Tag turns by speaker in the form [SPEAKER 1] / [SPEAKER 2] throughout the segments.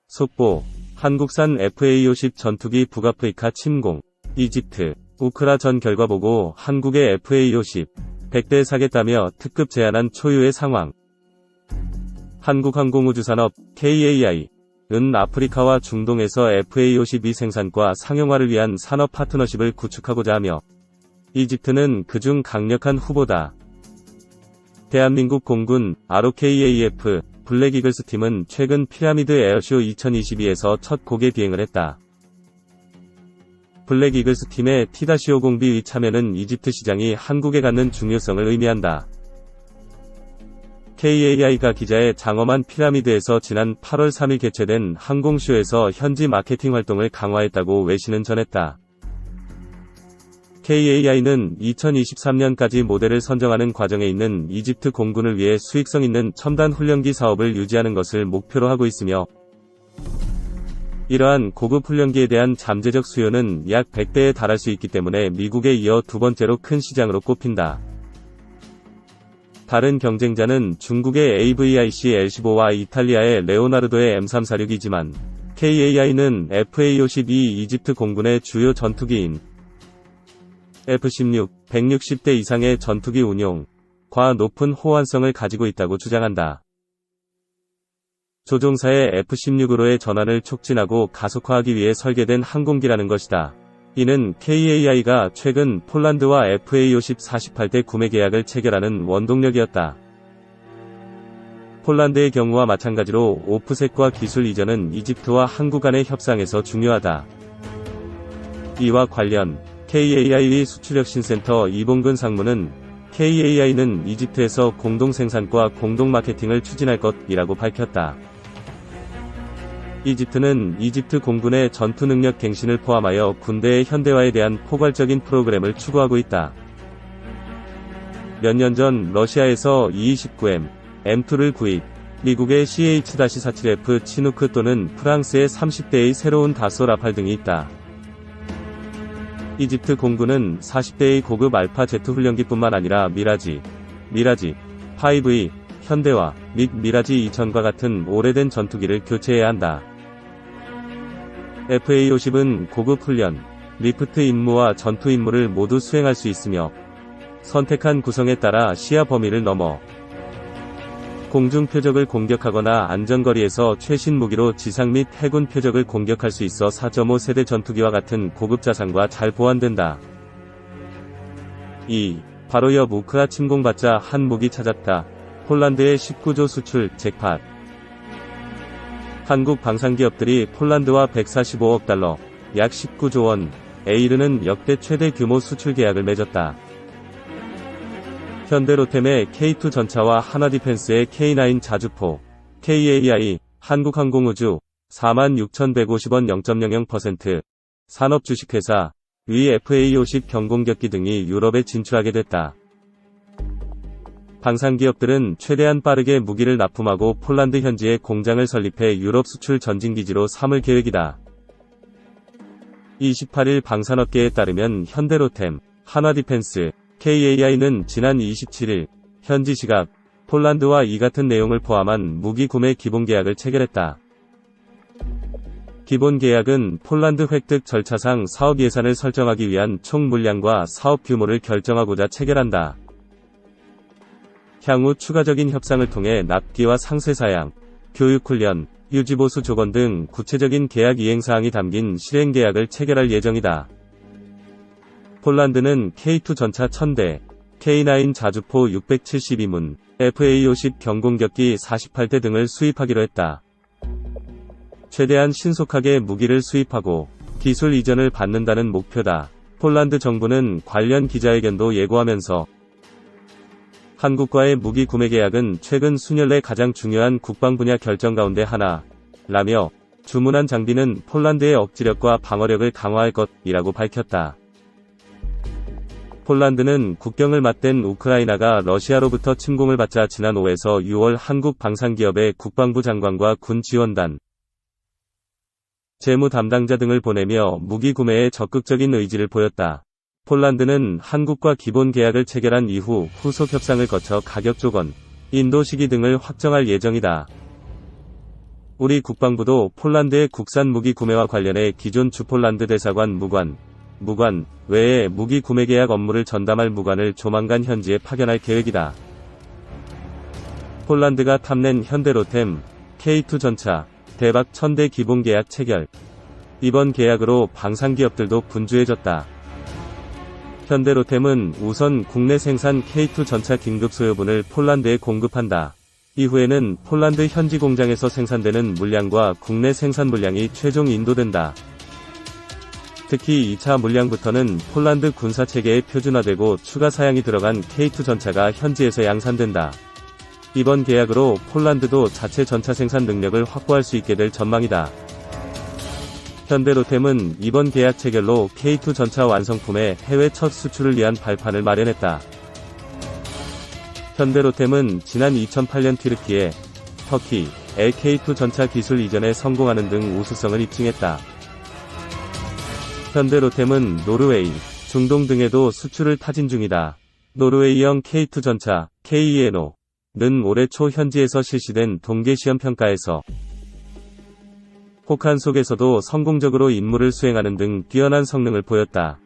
[SPEAKER 1] 속보, 한국산 FA-50 전투기 북아프리카 침공, 이집트, 우크라 전 결과 보고 한국의 FA-50, 100대 사겠다며 특급 제안한 초유의 상황. 한국항공우주산업, KAI, 은 아프리카와 중동에서 FA-52 생산과 상용화를 위한 산업 파트너십을 구축하고자 하며, 이집트는 그중 강력한 후보다. 대한민국 공군, ROKAF, 블랙이글스 팀은 최근 피라미드 에어쇼 2022에서 첫 공개 비행을 했다. 블랙이글스 팀의 T-50B의 참여는 이집트 시장이 한국에 갖는 중요성을 의미한다. KAI가 기자의 장엄한 피라미드에서 지난 8월 3일 개최된 항공쇼에서 현지 마케팅 활동을 강화했다고 외신은 전했다. KAI는 2023년까지 모델을 선정하는 과정에 있는 이집트 공군을 위해 수익성 있는 첨단 훈련기 사업을 유지하는 것을 목표로 하고 있으며, 이러한 고급 훈련기에 대한 잠재적 수요는 약 100대에 달할 수 있기 때문에 미국에 이어 두 번째로 큰 시장으로 꼽힌다. 다른 경쟁자는 중국의 AVIC L-15와 이탈리아의 레오나르도의 M346이지만, KAI는 FA-52 이집트 공군의 주요 전투기인 F-16, 160대 이상의 전투기 운용,과 높은 호환성을 가지고 있다고 주장한다. 조종사의 F-16으로의 전환을 촉진하고 가속화하기 위해 설계된 항공기라는 것이다. 이는 KAI가 최근 폴란드와 FA-50 48대 구매 계약을 체결하는 원동력이었다. 폴란드의 경우와 마찬가지로 오프셋과 기술 이전은 이집트와 한국 간의 협상에서 중요하다. 이와 관련 KAI 수출혁신센터 이봉근 상무는 KAI는 이집트에서 공동 생산과 공동 마케팅을 추진할 것이라고 밝혔다. 이집트는 이집트 공군의 전투 능력 갱신을 포함하여 군대의 현대화에 대한 포괄적인 프로그램을 추구하고 있다. 몇 년 전 러시아에서 E-29M, M2를 구입, 미국의 CH-47F 치누크 또는 프랑스의 30대의 새로운 다소 라팔 등이 있다. 이집트 공군은 40대의 고급 알파 제트 훈련기뿐만 아니라 미라지, 5E, 현대화, 및 미라지 2000과 같은 오래된 전투기를 교체해야 한다. FA-50은 고급 훈련, 리프트 임무와 전투 임무를 모두 수행할 수 있으며, 선택한 구성에 따라 시야 범위를 넘어 공중 표적을 공격하거나 안전거리에서 최신 무기로 지상 및 해군 표적을 공격할 수 있어 4.5세대 전투기와 같은 고급 자산과 잘 보완된다. 2. 바로 옆 우크라 침공받자 한 무기 찾았다. 폴란드의 19조 수출 잭팟. 한국 방산기업들이 폴란드와 145억 달러, 약 19조 원에 이르는 역대 최대 규모 수출 계약을 맺었다. 현대로템의 K2 전차와 하나디펜스의 K9 자주포, KAI, 한국항공우주, 46,150원 0.00%, 산업주식회사, 위 FA-50 경공격기 등이 유럽에 진출하게 됐다. 방산기업들은 최대한 빠르게 무기를 납품하고 폴란드 현지에 공장을 설립해 유럽 수출 전진기지로 삼을 계획이다. 28일 방산업계에 따르면 현대로템, 하나디펜스, KAI는 지난 27일 현지 시각 폴란드와 이 같은 내용을 포함한 무기 구매 기본 계약을 체결했다. 기본 계약은 폴란드 획득 절차상 사업 예산을 설정하기 위한 총 물량과 사업 규모를 결정하고자 체결한다. 향후 추가적인 협상을 통해 납기와 상세 사양, 교육 훈련, 유지보수 조건 등 구체적인 계약 이행사항이 담긴 실행 계약을 체결할 예정이다. 폴란드는 K2 전차 1000대, K9 자주포 672문, FA-50 경공격기 48대 등을 수입하기로 했다. 최대한 신속하게 무기를 수입하고 기술 이전을 받는다는 목표다. 폴란드 정부는 관련 기자회견도 예고하면서 한국과의 무기 구매 계약은 최근 수년 내 가장 중요한 국방 분야 결정 가운데 하나라며 주문한 장비는 폴란드의 억지력과 방어력을 강화할 것이라고 밝혔다. 폴란드는 국경을 맞댄 우크라이나가 러시아로부터 침공을 받자 지난 5에서 6월 한국 방산기업의 국방부 장관과 군 지원단, 재무 담당자 등을 보내며 무기 구매에 적극적인 의지를 보였다. 폴란드는 한국과 기본 계약을 체결한 이후 후속 협상을 거쳐 가격 조건, 인도 시기 등을 확정할 예정이다. 우리 국방부도 폴란드의 국산 무기 구매와 관련해 기존 주폴란드 대사관 무관 외에 무기 구매 계약 업무를 전담할 무관을 조만간 현지에 파견할 계획이다. 폴란드가 탐낸 현대로템 K2 전차 대박 1000대 기본 계약 체결. 이번 계약으로 방산기업들도 분주해졌다. 현대로템은 우선 국내 생산 K2 전차 긴급 소요분을 폴란드에 공급한다. 이후에는 폴란드 현지 공장에서 생산되는 물량과 국내 생산 물량이 최종 인도된다. 특히 2차 물량부터는 폴란드 군사체계에 표준화되고 추가 사양이 들어간 K2 전차가 현지에서 양산된다. 이번 계약으로 폴란드도 자체 전차 생산 능력을 확보할 수 있게 될 전망이다. 현대로템은 이번 계약 체결로 K2 전차 완성품의 해외 첫 수출을 위한 발판을 마련했다. 현대로템은 지난 2008년 튀르키예, 터키에 K2 전차 기술 이전에 성공하는 등 우수성을 입증했다. 현대로템은 노르웨이, 중동 등에도 수출을 타진 중이다. 노르웨이형 K2 전차, KENO는 올해 초 현지에서 실시된 동계시험 평가에서 혹한 속에서도 성공적으로 임무를 수행하는 등 뛰어난 성능을 보였다.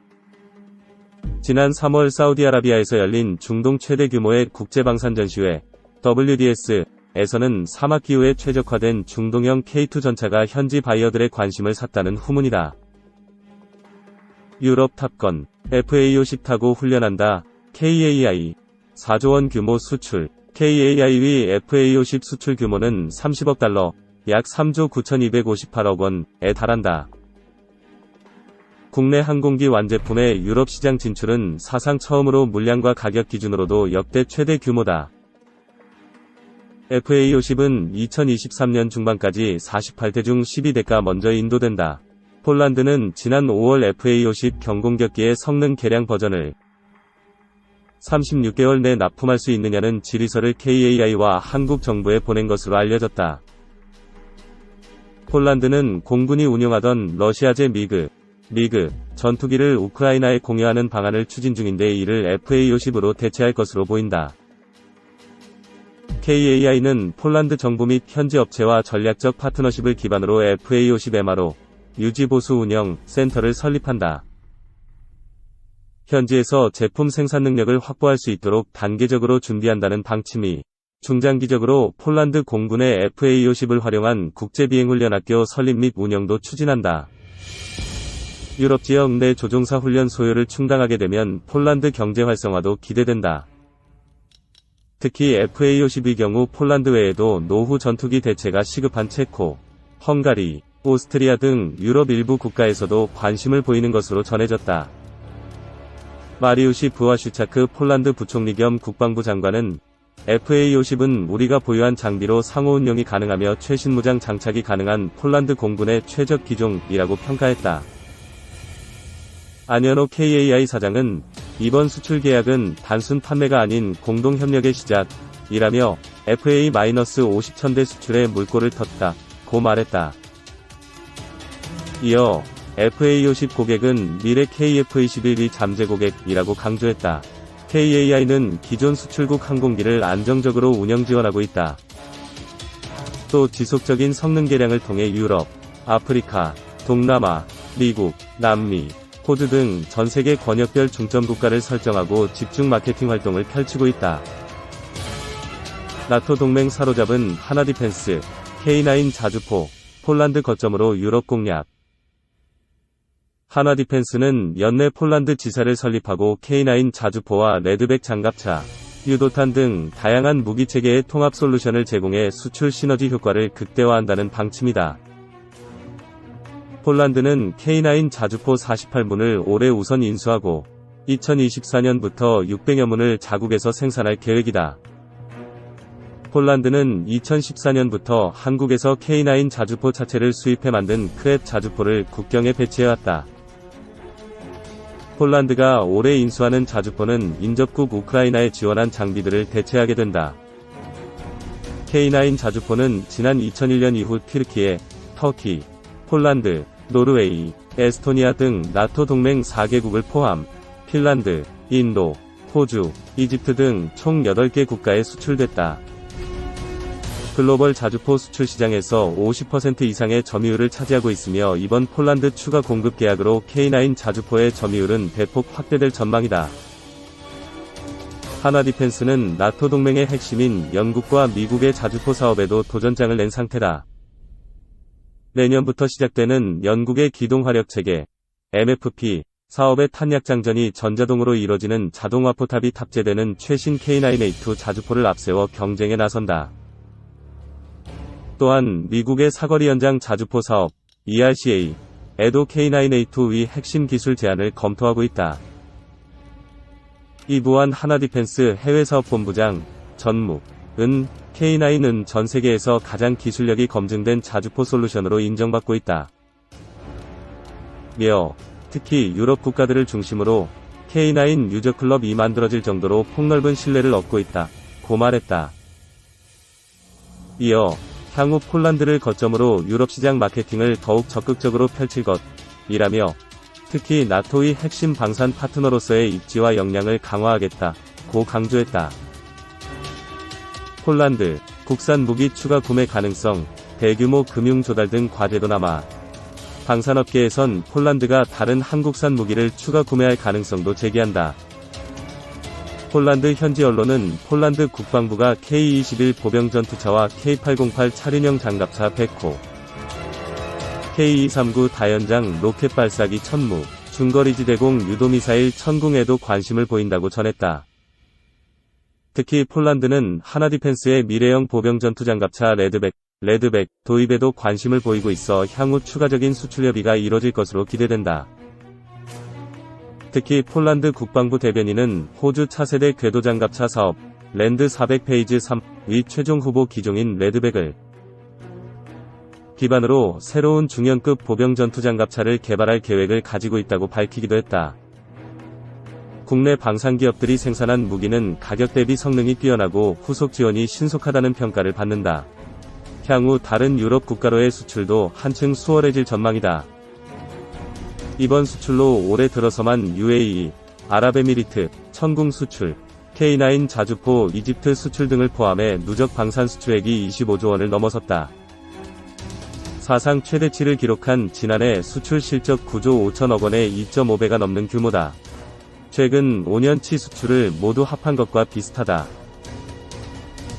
[SPEAKER 1] 지난 3월 사우디아라비아에서 열린 중동 최대 규모의 국제방산 전시회 WDS에서는 사막기후에 최적화된 중동형 K2 전차가 현지 바이어들의 관심을 샀다는 후문이다. 유럽 탑건, FA50 타고 훈련한다. KAI 4조 원 규모 수출. KAI의 FA50 수출 규모는 30억 달러, 약 3조 9,258억 원에 달한다. 국내 항공기 완제품의 유럽 시장 진출은 사상 처음으로 물량과 가격 기준으로도 역대 최대 규모다. FA50은 2023년 중반까지 48대 중 12대가 먼저 인도된다. 폴란드는 지난 5월 FA50 경공격기의 성능 개량 버전을 36개월 내 납품할 수 있느냐는 질의서를 KAI와 한국 정부에 보낸 것으로 알려졌다. 폴란드는 공군이 운용하던 러시아제 미그 전투기를 우크라이나에 공유하는 방안을 추진 중인데 이를 FA50으로 대체할 것으로 보인다. KAI는 폴란드 정부 및 현지 업체와 전략적 파트너십을 기반으로 FA50 MRO 유지 보수 운영 센터를 설립한다. 현지에서 제품 생산 능력을 확보할 수 있도록 단계적으로 준비한다는 방침이 중장기적으로 폴란드 공군의 FA50을 활용한 국제비행훈련학교 설립 및 운영도 추진한다. 유럽 지역 내 조종사 훈련 소요를 충당하게 되면 폴란드 경제 활성화도 기대된다. 특히 FA50의 경우 폴란드 외에도 노후 전투기 대체가 시급한 체코, 헝가리, 오스트리아 등 유럽 일부 국가에서도 관심을 보이는 것으로 전해졌다. 마리우시 부아슈차크 폴란드 부총리 겸 국방부 장관은 FA50은 우리가 보유한 장비로 상호 운용이 가능하며 최신 무장 장착이 가능한 폴란드 공군의 최적 기종이라고 평가했다. 안현호 KAI 사장은 이번 수출 계약은 단순 판매가 아닌 공동협력의 시작이라며 FA-50 천대 수출에 물꼬를 텄다고 말했다. 이어 FA50 고객은 미래 KF-21의 잠재 고객이라고 강조했다. KAI는 기존 수출국 항공기를 안정적으로 운영 지원하고 있다. 또 지속적인 성능 개량을 통해 유럽, 아프리카, 동남아, 미국, 남미, 호주 등 전세계 권역별 중점 국가를 설정하고 집중 마케팅 활동을 펼치고 있다. 나토 동맹 사로잡은 하나디펜스, K9 자주포, 폴란드 거점으로 유럽 공략. 하나디펜스는 연내 폴란드 지사를 설립하고 K9 자주포와 레드백 장갑차, 유도탄 등 다양한 무기체계의 통합 솔루션을 제공해 수출 시너지 효과를 극대화한다는 방침이다. 폴란드는 K9 자주포 48문을 올해 우선 인수하고 2024년부터 600여 문을 자국에서 생산할 계획이다. 폴란드는 2014년부터 한국에서 K9 자주포 차체를 수입해 만든 크랩 자주포를 국경에 배치해왔다. 폴란드가 올해 인수하는 자주포는 인접국 우크라이나에 지원한 장비들을 대체하게 된다. K9 자주포는 지난 2001년 이후 튀르키예, 터키, 폴란드, 노르웨이, 에스토니아 등 나토 동맹 4개국을 포함 핀란드, 인도, 호주, 이집트 등 총 8개 국가에 수출됐다. 글로벌 자주포 수출 시장에서 50% 이상의 점유율을 차지하고 있으며 이번 폴란드 추가 공급 계약으로 K9 자주포의 점유율은 대폭 확대될 전망이다. 하나디펜스는 나토 동맹의 핵심인 영국과 미국의 자주포 사업에도 도전장을 낸 상태다. 내년부터 시작되는 영국의 기동화력 체계 MFP 사업의 탄약장전이 전자동으로 이뤄지는 자동화 포탑이 탑재되는 최신 K9A2 자주포를 앞세워 경쟁에 나선다. 또한 미국의 사거리 연장 자주포 사업 ERCA에도 K9A2의 핵심 기술 제안을 검토하고 있다. 이부한 하나디펜스 해외사업본부장 전무은 K9은 전 세계에서 가장 기술력이 검증된 자주포 솔루션으로 인정받고 있다. 며 특히 유럽 국가들을 중심으로 K9 유저클럽이 만들어질 정도로 폭넓은 신뢰를 얻고 있다. 고 말했다. 이어 향후 폴란드를 거점으로 유럽 시장 마케팅을 더욱 적극적으로 펼칠 것이라며 특히 나토의 핵심 방산 파트너로서의 입지와 역량을 강화하겠다. 고 강조했다. 폴란드 국산 무기 추가 구매 가능성, 대규모 금융 조달 등 과제도 남아 방산업계에선 폴란드가 다른 한국산 무기를 추가 구매할 가능성도 제기한다. 폴란드 현지 언론은 폴란드 국방부가 K-21 보병 전투차와 K-808 차륜형 장갑차 100호, K-239 다연장 로켓 발사기 1000무, 중거리지대공 유도미사일 1000궁에도 관심을 보인다고 전했다. 특히 폴란드는 하나디펜스의 미래형 보병 전투장갑차 레드백 도입에도 관심을 보이고 있어 향후 추가적인 수출 협의가 이뤄질 것으로 기대된다. 특히 폴란드 국방부 대변인은 호주 차세대 궤도장갑차 사업 랜드 400 페이즈 3의 최종 후보 기종인 레드백을 기반으로 새로운 중형급 보병 전투장갑차를 개발할 계획을 가지고 있다고 밝히기도 했다. 국내 방산기업들이 생산한 무기는 가격 대비 성능이 뛰어나고 후속 지원이 신속하다는 평가를 받는다. 향후 다른 유럽 국가로의 수출도 한층 수월해질 전망이다. 이번 수출로 올해 들어서만 UAE, 아랍에미리트, 천궁 수출, K9 자주포 이집트 수출 등을 포함해 누적 방산 수출액이 25조 원을 넘어섰다. 사상 최대치를 기록한 지난해 수출 실적 9조 5천억 원의 2.5배가 넘는 규모다. 최근 5년치 수출을 모두 합한 것과 비슷하다.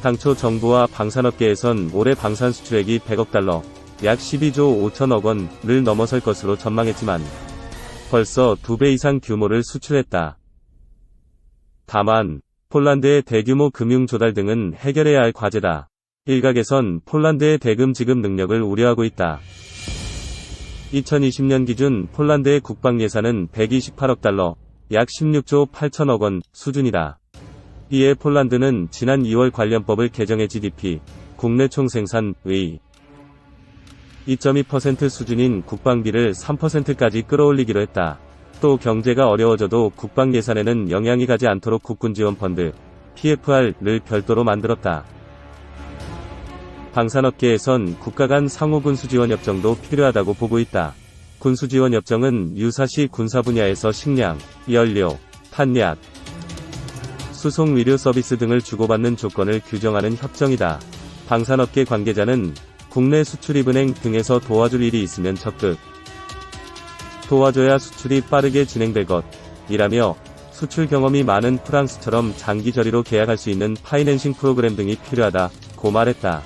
[SPEAKER 1] 당초 정부와 방산업계에선 올해 방산 수출액이 100억 달러, 약 12조 5천억 원을 넘어설 것으로 전망했지만 벌써 2배 이상 규모를 수출했다. 다만 폴란드의 대규모 금융 조달 등은 해결해야 할 과제다. 일각에선 폴란드의 대금 지급 능력을 우려하고 있다. 2020년 기준 폴란드의 국방 예산은 128억 달러, 약 16조 8천억 원 수준이다. 이에 폴란드는 지난 2월 관련법을 개정해 GDP, 국내 총생산의 2.2% 수준인 국방비를 3%까지 끌어올리기로 했다. 또 경제가 어려워져도 국방 예산에는 영향이 가지 않도록 국군지원펀드, PFR를 별도로 만들었다. 방산업계에선 국가 간 상호 군수지원 협정도 필요하다고 보고 있다. 군수지원 협정은 유사시 군사 분야에서 식량, 연료, 탄약, 수송 위료 서비스 등을 주고받는 조건을 규정하는 협정이다. 방산업계 관계자는 국내 수출입은행 등에서 도와줄 일이 있으면 적극 도와줘야 수출이 빠르게 진행될 것이라며 수출 경험이 많은 프랑스처럼 장기 저리로 계약할 수 있는 파이낸싱 프로그램 등이 필요하다고 말했다.